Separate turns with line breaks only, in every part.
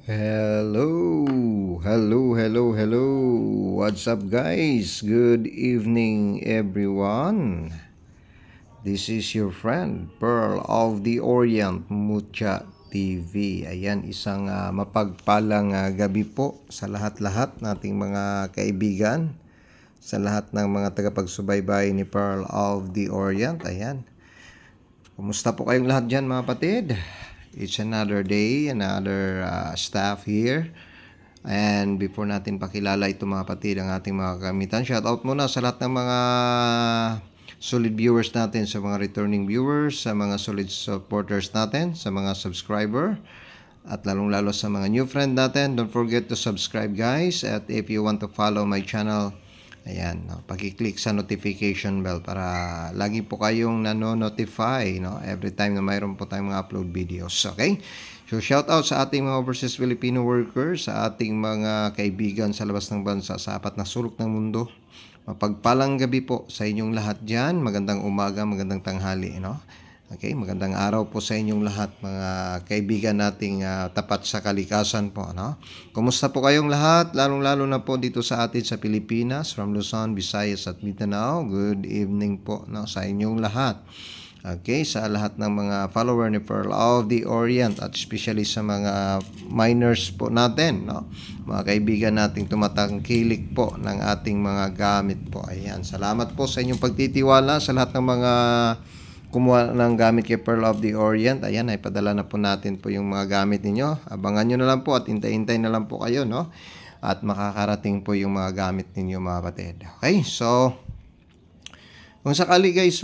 Hello. What's up, guys? Good evening, everyone. This is your friend, Pearl of the Orient, Mucha TV. Ayan, isang mapagpalang gabi po sa lahat-lahat nating mga kaibigan, sa lahat ng mga tagapagsubaybay ni Pearl of the Orient. Ayan. Kumusta po kayong lahat dyan, mga patid? It's another day, another staff here. And before natin pakilala ito, mga patid, ang ating mga kagamitan, shoutout muna sa lahat ng mga solid viewers natin, sa mga returning viewers, sa mga solid supporters natin, sa mga subscriber, at lalong-lalo sa mga new friend natin. Don't forget to subscribe, guys. At if you want to follow my channel, ayan, no, paki-click sa notification bell para lagi po kayong nano-notify, no, every time na mayroon po tayong mga upload videos. Okay? So, shout out sa ating mga overseas Filipino workers, sa ating mga kaibigan sa labas ng bansa, sa apat na sulok ng mundo. Mapagpalang gabi po sa inyong lahat dyan. Magandang umaga, magandang tanghali, no? Okay, magandang araw po sa inyong lahat, mga kaibigan nating tapat sa kalikasan po, no? Kumusta po kayong lahat? Lalong-lalo na po dito sa atin sa Pilipinas, from Luzon, Visayas at Mindanao. Good evening po, no, sa inyong lahat. Okay, sa lahat ng mga follower ni Pearl of the Orient at especially sa mga miners po natin, no? Mga kaibigan nating tumatangkilik po ng ating mga gamit po. Ayan, salamat po sa inyong pagtitiwala sa lahat ng mga kumuha ng gamit kay Pearl of the Orient. Ayan, ay padala na po natin po yung mga gamit ninyo. Abangan nyo na lang po at hintay-hintay na lang po kayo, no? At makakarating po yung mga gamit ninyo, mga kapatid. Okay, so kung sakali, guys,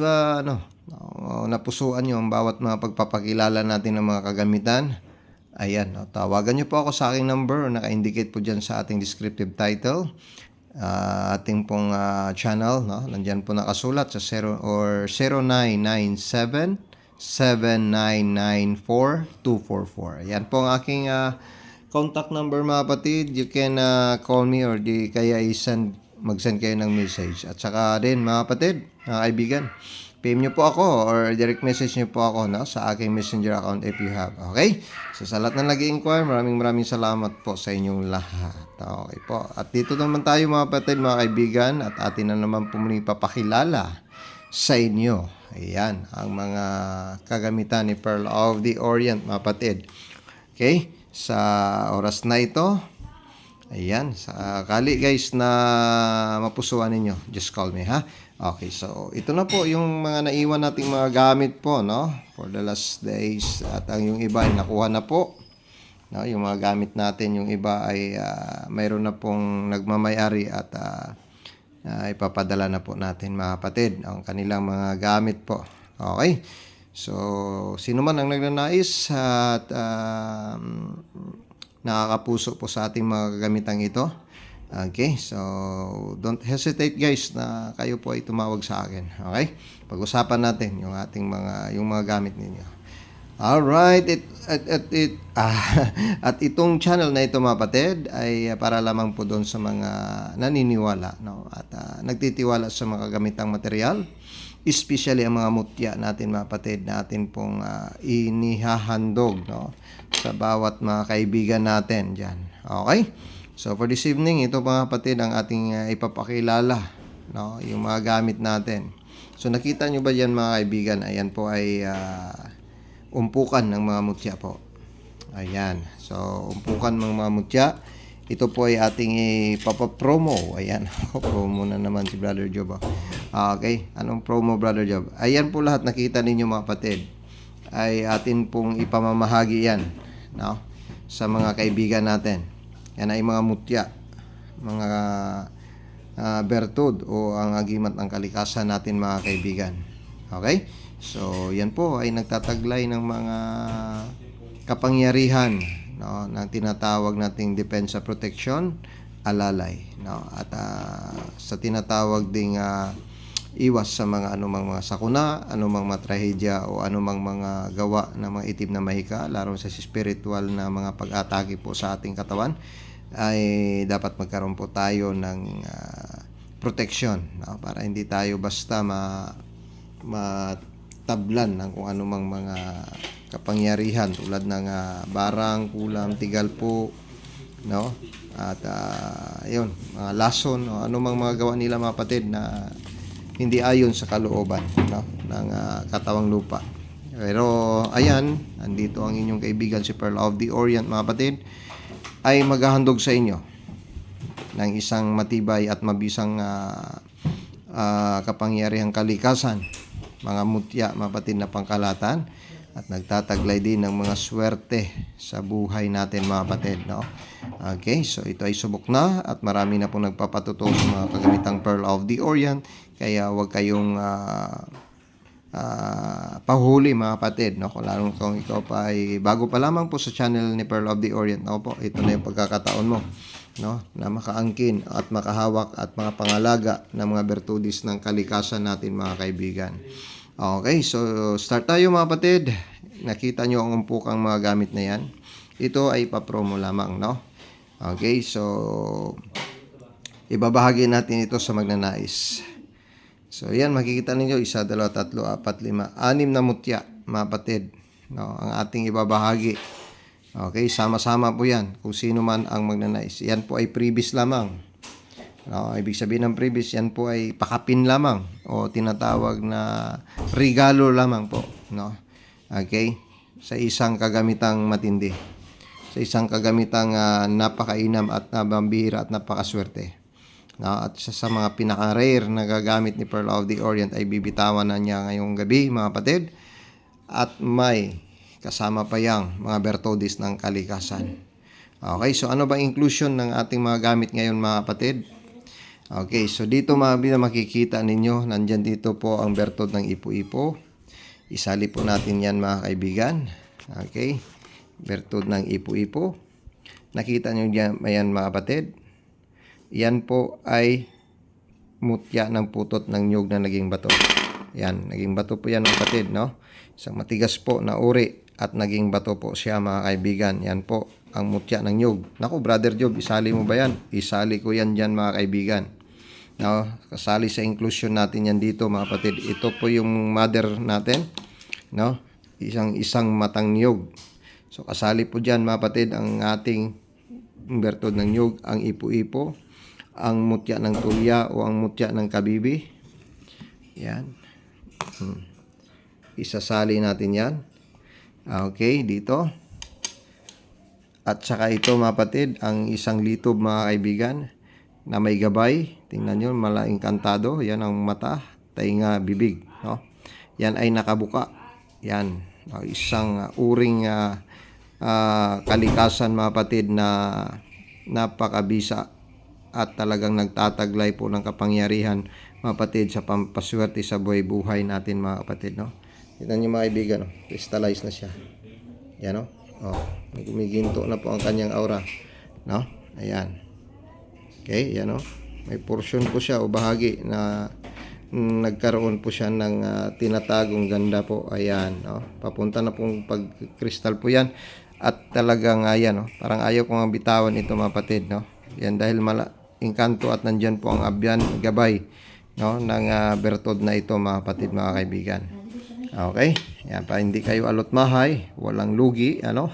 napusuan nyo ang bawat mga pagpapakilala natin ng mga kagamitan, ayan, no, tawagan nyo po ako sa aking number, naka-indicate po dyan sa ating descriptive title. Ating pong channel, no? Nandiyan po nakasulat sa 0997-7994-244. Ayan po ang aking contact number, mga kapatid. You can call me or kaya mag-send kayo ng message. At saka din, mga kapatid, mga kaibigan, PM nyo po ako or direct message nyo po ako, no, sa aking messenger account if you have. Okay? So sa lahat na nag-i-inquire, maraming salamat po sa inyong lahat. Okay po. At dito naman tayo, mga kapatid, mga kaibigan, at atin na naman po muli papakilala sa inyo. Ayan, ang mga kagamitan ni Pearl of the Orient, mga kapatid. Okay? Sa oras na ito, ayan, sakali, guys, na mapusuan ninyo, just call me, ha? Okay, so ito na po yung mga naiwan nating mga gamit po, no, for the last days. At ang yung iba ay nakuha na po, no, yung mga gamit natin. Yung iba ay mayroon na pong nagmamayari at ipapadala na po natin, mga kapatid, ang kanilang mga gamit po. Okay, so sino man ang nagnanais at nakakapuso po sa ating mga kagamitang ito, okay, so don't hesitate, guys, na kayo po ay tumawag sa akin. Okay, pag-usapan natin yung ating mga gamit ninyo. Alright, at itong channel na ito, mga kapatid, ay para lamang po doon sa mga naniniwala, no, at nagtitiwala sa mga kagamitang material, especially ang mga mutya natin, mga kapatid, natin pong inihahandog, no, sa bawat mga kaibigan natin dyan. Okay? So for this evening, ito, mga kapatid, ang ating ipapakilala, no, yung mga gamit natin. So nakita nyo ba yan, mga kaibigan? Ayan po ay umpukan ng mga mutya po. Ayan. So umpukan ng mga mutya. Ito po ay ating ipapapromo. Ayan. Promo na naman si Brother Job. Okay. Anong promo, Brother Job? Ayan po lahat nakita ninyo, mga kapatid. Ay atin pong ipamamahagi yan, no, sa mga kaibigan natin. Yan ay mga mutya, mga bertud o ang agimat ng kalikasan natin, mga kaibigan. Okay? So, yan po ay nagtataglay ng mga kapangyarihan, no, na tinatawag nating depensa protection, alalay, no, at sa tinatawag ding iwas sa mga anumang mga sakuna, anumang matrahedya o anumang mga gawa ng mga itim na mahika, lalo sa spiritual na mga pag-atake po sa ating katawan, ay dapat magkaroon po tayo ng protection, no, para hindi tayo basta matablan ng kung anumang mga kapangyarihan tulad ng barang, kulam, tigalpo, no? At yun, mga lason o anumang mga gawa nila mga kapatid na hindi ayon sa kalooban, no, ng katawang lupa. Pero ayan, andito ang inyong kaibigan si Pearl of the Orient mga kapatid, ay maghahandog sa inyo ng isang matibay at mabisang kapangyarihang kalikasan, mga mutya mga kapatid na pangkalatan, at nagtataglay din ng mga swerte sa buhay natin mga kapatid, no? Okay, so ito ay subok na at marami na pong nagpapatuto sa mga kagamitang Pearl of the Orient, kaya huwag kayong pahuli mga kapatid, no? Lalo kung ikaw pa ay bago pa lamang po sa channel ni Pearl of the Orient, no po, ito na yung pagkakataon mo, no, na makaangkin at makahawak at mga pangalaga ng mga bertudis ng kalikasan natin mga kaibigan. Okay, so start tayo mga kapatid. Nakita nyo ang umpukang mga gamit na yan. Ito ay pa-promo lamang, no? Okay, so ibabahagi natin ito sa magnanais. So yan, makikita ninyo 1, 2, 3, 4, 5, 6 na mutya mga kapatid, no, ang ating ibabahagi. Okay, sama-sama po yan kung sino man ang magnanais. Yan po ay previous lamang, no, ibig sabihin ng previous, yan po ay pakapin lamang o tinatawag na regalo lamang po, no? Okay, sa isang kagamitang matindi, sa isang kagamitang napakainam at nabambihira at napakaswerte, no? At sa mga pinaka-rare na gagamit ni Pearl of the Orient ay bibitawan na niya ngayong gabi mga kapatid, at may kasama pa yang mga bertudis ng kalikasan. Okay, so ano ba inclusion ng ating mga gamit ngayon mga kapatid? Okay, so dito makikita ninyo, nandyan dito po ang bertod ng ipo-ipo. Isali po natin yan mga kaibigan. Okay, bertod ng ipo-ipo. Nakita nyo dyan, ayan mga kapatid. Yan po ay mutya ng putot ng nyug na naging bato. Yan, naging bato po yan mga kapatid, no? Isang matigas po na uri at naging bato po siya mga kaibigan. Yan po ang mutya ng nyug. Naku, Brother Job, isali mo ba yan? Isali ko yan dyan mga kaibigan. No, kasali sa inclusion natin yan dito mga kapatid. Ito po yung mother natin, no? Isang matang niyog. So kasali po dyan mga kapatid ang ating bertod ng niyog, ang ipo-ipo, ang mutya ng tulya o ang mutya ng kabibi. Yan. Isasali natin yan. Okay, dito. At saka ito mga kapatid, ang isang litob mga kaibigan na may gabay. Tingnan nyo, malaking kantado. Yan ang mata, tainga, bibig, no? Yan ay nakabuka. Yan, isang uring kalikasan mga kapatid na napakabisa at talagang nagtataglay po ng kapangyarihan mga kapatid sa pampaswerte sa buhay natin mga kapatid, no? Tingnan nyo mga kaibigan, no? Crystallize na siya. Yan, no? Oh, gumiginto na po ang kanyang aura, no? Ayan. Okay, yan, no? May portion po siya o bahagi na nagkaroon po siya ng tinatagong ganda po. Ayan, no? Papunta na pong pagkristal po yan. At talagang ayan, no? Parang ayaw kong bitawan ito mga kapatid, no? Yan dahil inkanto at nandyan po ang abyan, gabay, no, ng bertod na ito mga kapatid, mga kaibigan. Okay, yan pa, hindi kayo alot-mahay, walang lugi, ano?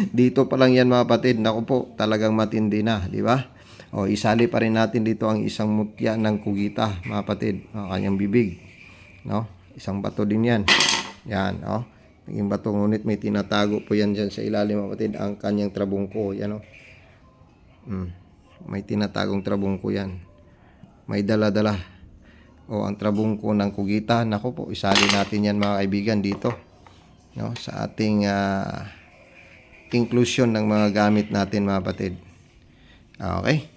Dito pa lang yan mga kapatid, naku po, talagang matindi na, di ba? O, isali pa rin natin dito ang isang mutya ng kugita mga kapatid, ang kanyang bibig, no? Isang bato din yan. Yan, no? Naging bato, ngunit may tinatago po yan dyan sa ilalim mga kapatid, ang kanyang trabungko, yan, no? May tinatagong trabungko yan. May dala-dala. O ang trabungko ng kugita. Naku po, isali natin yan mga kaibigan dito, no? Sa ating inclusion ng mga gamit natin mga kapatid. Okay.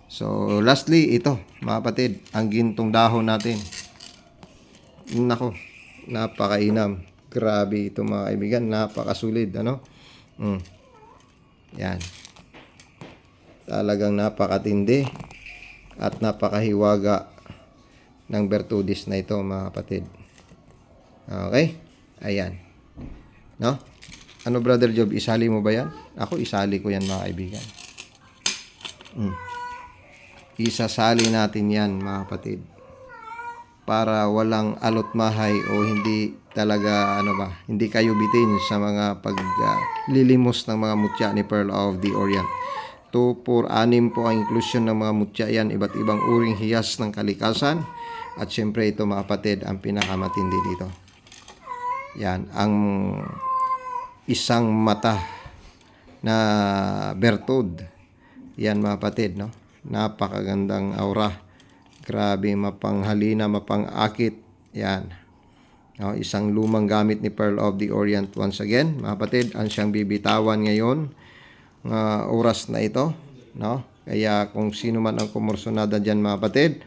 So lastly, ito mga kapatid, ang gintong dahon natin. Naku, napakainam. Grabe ito mga kaibigan, napakasulid, ano? Yan. Talagang napakatindi at napakahiwaga ng bertudis na ito mga kapatid. Okay? Ayan. No? Ano Brother Job, isali mo ba yan? Ako isali ko yan mga kaibigan. Isasali natin yan mga kapatid. Para walang alot-mahay o hindi talaga hindi kayo bitin sa mga paglilimos ng mga mutya ni Pearl of the Orient. 2, 4, 6 po ang inclusion ng mga mutya yan, iba't ibang uring hiyas ng kalikasan. At syempre ito mga kapatid, ang pinakamatindi dito. Yan, ang isang mata na bertud. Yan mga kapatid, no? Napakagandang aura. Grabe, mapanghalina, mapangakit. Yan. No, isang lumang gamit ni Pearl of the Orient once again. Mga kapatid, ang siyang bibitawan ngayon oras na ito, no? Kaya kung sino man ang kumursunada dyan mga kapatid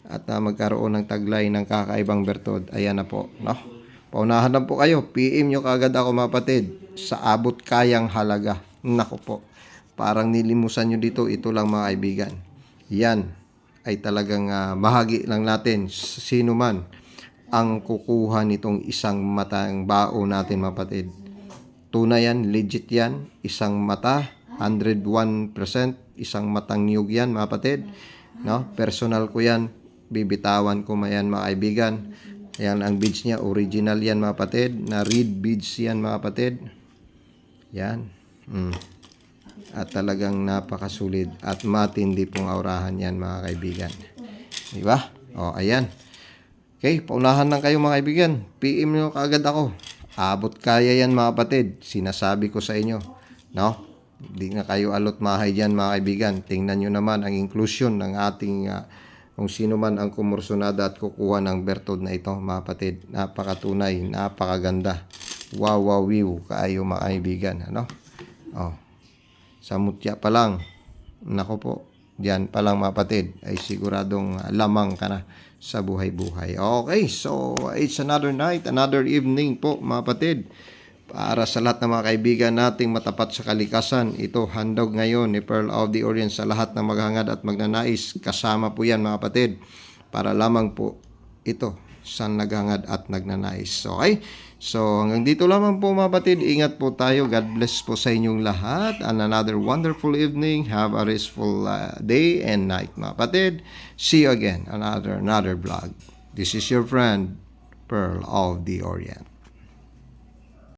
at magkaroon ng taglay ng kakaibang bertod, ayan na po, no? Paunahan lang po kayo, PM nyo kagad ako mga kapatid sa abot kayang halaga. Nako po, parang nilimusan nyo dito, ito lang mga kaibigan. Yan ay talagang bahagi lang natin sino man ang kukuha nitong isang matang bao natin mga kapatid. Tunay yan, legit yan, isang mata, 101%, isang matang niyog yan mga kapatid, no? Personal ko yan, bibitawan ko mayan mga kaibigan. Ayan ang beads niya, original yan mga kapatid, na reed beads yan mga kapatid. Yan. At talagang napakasulit at matindi pong aurahan yan mga kaibigan. Di ba? O, ayan. Okay, paunahan lang kayo mga kaibigan. PM nyo kaagad ako. Abot kaya yan mga kapatid. Sinasabi ko sa inyo. No? Hindi nga kayo alot mahay dyan mga kaibigan. Tingnan nyo naman ang inclusion ng ating kung sino man ang kumursunada at kukuha ng bertod na ito mga kapatid. Napakatunay, napakaganda. Wow, wow, wow. Kaayo mga kaibigan. Ano? Oh. Sa mutya pa lang. Nako po. Diyan pa lang mga kapatid ay siguradong lamang ka na sa buhay-buhay. Okay, so it's another night, another evening po mga kapatid. Para sa lahat ng mga kaibigan nating matapat sa kalikasan, ito handog ngayon ni Pearl of the Orient sa lahat ng maghangad at magnanais. Kasama po yan mga kapatid. Para lamang po ito sa naghangad at nagnanais. Okay? So hanggang dito lamang po mga kapatid. Ingat po tayo. God bless po sa inyong lahat. And another wonderful evening. Have a restful day and night mga kapatid. See you again. Another vlog. This is your friend, Pearl of the Orient.